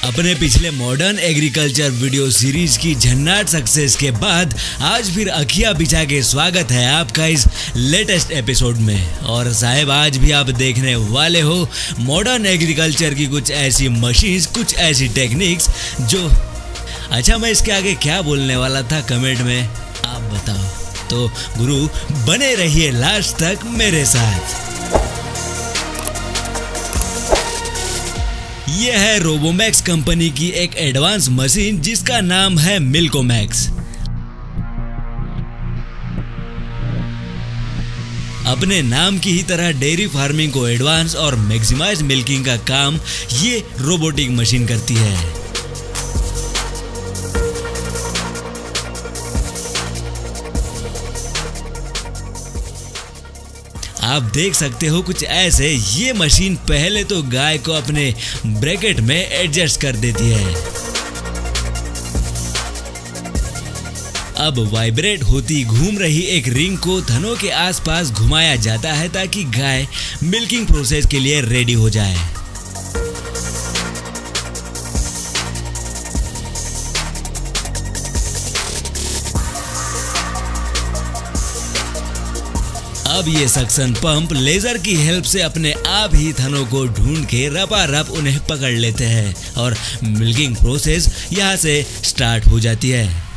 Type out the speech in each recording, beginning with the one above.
अपने पिछले modern agriculture video series की झन्नाट सक्सेस के बाद आज फिर अखियां बिछा के स्वागत है आपका इस लेटेस्ट एपिसोड में। और साहब आज भी आप देखने वाले हो मॉडर्न एग्रीकल्चर की कुछ ऐसी मशीन्स, कुछ ऐसी टेक्निक्स जो अच्छा मैं इसके आगे क्या बोलने वाला था कमेंट में आप बताओ। तो गुरु बने रहिए लास्ट तक मेरे साथ। यह है रोबोमैक्स कंपनी की एक एडवांस मशीन जिसका नाम है मिल्कोमैक्स। अपने नाम की ही तरह डेयरी फार्मिंग को एडवांस और मैक्सिमाइज मिल्किंग का काम ये रोबोटिक मशीन करती है। आप देख सकते हो कुछ ऐसे ये मशीन पहले तो गाय को अपने ब्रैकेट में एडजस्ट कर देती है। अब वाइब्रेट होती घूम रही एक रिंग को थनों के आसपास घुमाया जाता है ताकि गाय मिल्किंग प्रोसेस के लिए रेडी हो जाए। अब ये सक्शन पंप लेजर की हेल्प से अपने आप ही थनों को ढूंढ के रपारप उन्हें पकड़ लेते हैं और मिल्किंग प्रोसेस यहाँ से स्टार्ट हो जाती है।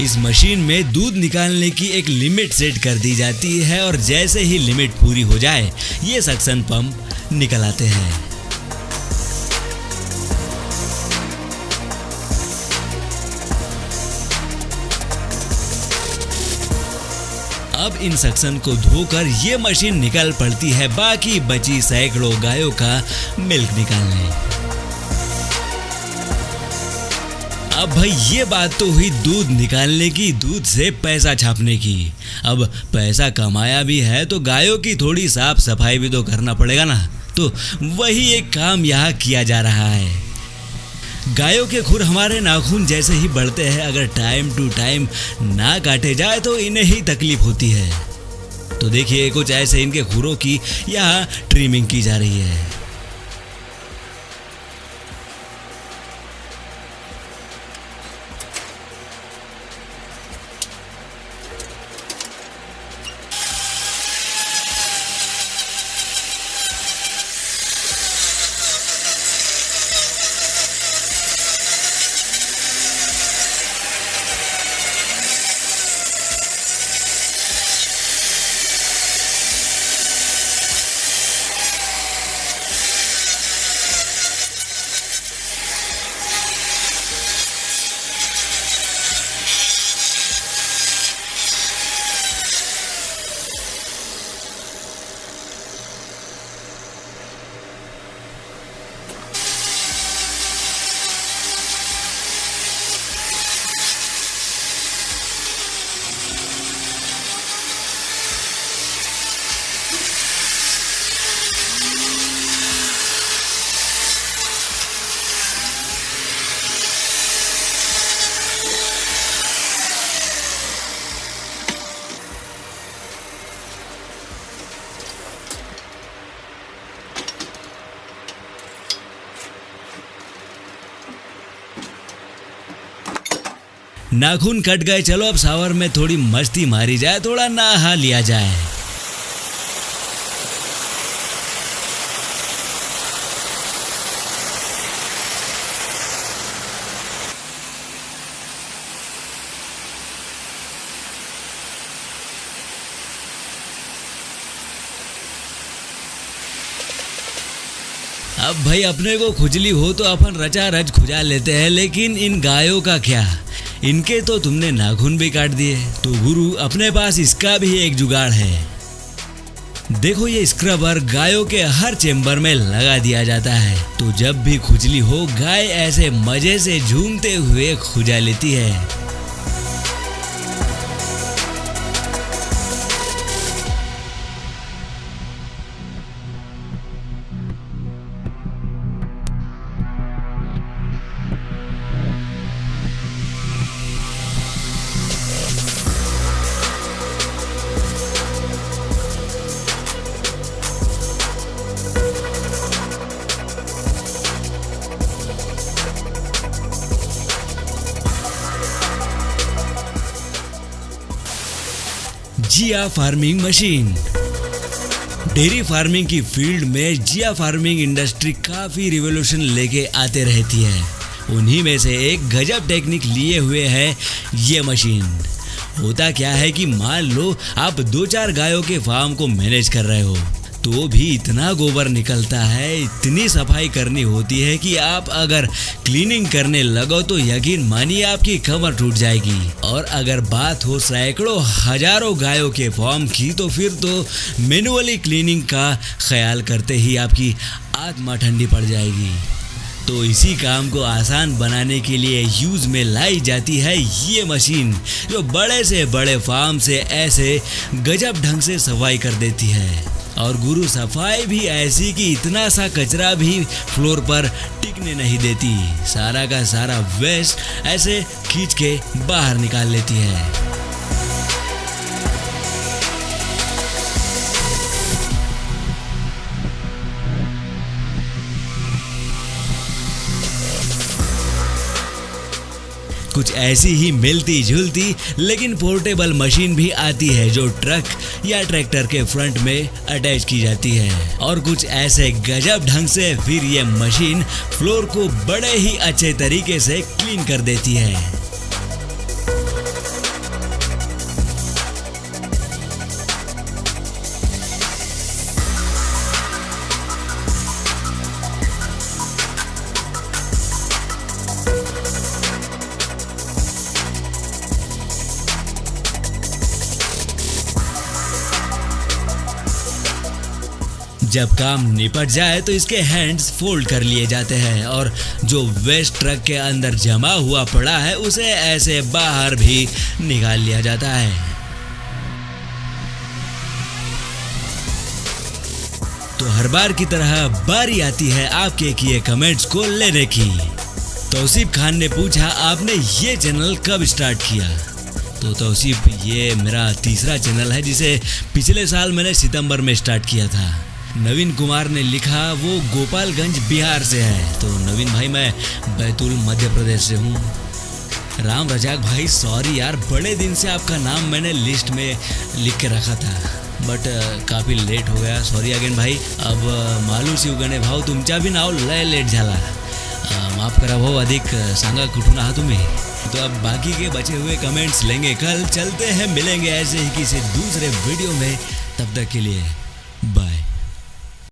इस मशीन में दूध निकालने की एक लिमिट सेट कर दी जाती है और जैसे ही लिमिट पूरी हो जाए ये सक्शन पंप निकल आते हैं। अब इन सक्शन को धोकर ये मशीन निकल पड़ती है बाकी बची सैकड़ों गायों का मिल्क निकालने। अब भाई ये बात तो हुई दूध निकालने की, दूध से पैसा छापने की। अब पैसा कमाया भी है तो गायों की थोड़ी साफ सफाई भी तो करना पड़ेगा ना। तो वही एक काम यहाँ किया जा रहा है। गायों के खुर हमारे नाखून जैसे ही बढ़ते हैं, अगर टाइम टू टाइम ना काटे जाए तो इन्हें ही तकलीफ होती है। तो देखिए कुछ ऐसे इनके खुरों की यहाँ ट्रिमिंग की जा रही है। नाखून कट गए, चलो अब शावर में थोड़ी मस्ती मारी जाए, थोड़ा नहा लिया जाए। अब भाई अपने को खुजली हो तो अपन रचा रच खुजा लेते हैं, लेकिन इन गायों का क्या, इनके तो तुमने नाखून भी काट दिए। तो गुरु अपने पास इसका भी एक जुगाड़ है। देखो ये स्क्रबर गायों के हर चेम्बर में लगा दिया जाता है, तो जब भी खुजली हो गाय ऐसे मजे से झूमते हुए खुजा लेती है। जिया फार्मिंग मशीन। डेयरी फार्मिंग की फील्ड में जिया फार्मिंग इंडस्ट्री काफी रिवॉल्यूशन लेके आते रहती है। उन्हीं में से एक गजब टेक्निक लिए हुए है ये मशीन। होता क्या है कि मान लो आप 2-4 गायों के फार्म को मैनेज कर रहे हो, तो भी इतना गोबर निकलता है, इतनी सफाई करनी होती है कि आप अगर क्लीनिंग करने लगो तो यकीन मानिए आपकी कमर टूट जाएगी। और अगर बात हो सैकड़ों हजारों गायों के फार्म की, तो फिर तो मैनुअली क्लीनिंग का ख्याल करते ही आपकी आत्मा ठंडी पड़ जाएगी। तो इसी काम को आसान बनाने के लिए यूज में लाई जाती है ये मशीन, जो बड़े से बड़े फार्म से ऐसे गजब ढंग से सफाई कर देती है। और गुरु सफाई भी ऐसी कि इतना सा कचरा भी फ्लोर पर टिकने नहीं देती, सारा का सारा वेस्ट ऐसे खींच के बाहर निकाल लेती है। कुछ ऐसी ही मिलती जुलती लेकिन पोर्टेबल मशीन भी आती है, जो ट्रक या ट्रैक्टर के फ्रंट में अटैच की जाती है। और कुछ ऐसे गजब ढंग से फिर ये मशीन फ्लोर को बड़े ही अच्छे तरीके से क्लीन कर देती है। जब काम निपट जाए तो इसके हैंड्स फोल्ड कर लिए जाते हैं और जो वेस्ट ट्रक के अंदर जमा हुआ पड़ा है उसे ऐसे बाहर भी निकाल लिया जाता है। तो हर बार की तरह बारी आती है आपके किए कमेंट्स को लेने की। तौसीफ खान ने पूछा, आपने ये चैनल कब स्टार्ट किया? तो तौसीफ, ये मेरा तीसरा चैनल है, जिसे पिछले साल मैंने सितंबर में स्टार्ट किया था। नवीन कुमार ने लिखा, वो गोपालगंज बिहार से है। तो नवीन भाई, मैं बैतूल मध्य प्रदेश से हूँ। राम रजाक भाई, सॉरी यार, बड़े दिन से आपका नाम मैंने लिस्ट में लिख के रखा था, बट काफ़ी लेट हो गया, सॉरी अगेन भाई। अब मालू शिवगणे भाऊ, तुमच्या भी नाव लय लेट झाला, माफ करा भाऊ, अधिक सांगा कुठून आहात तुम्ही। तो अब बाकी के बचे हुए कमेंट्स लेंगे कल। चलते हैं, मिलेंगे ऐसे ही किसी दूसरे वीडियो में, तब तक के लिए बाय।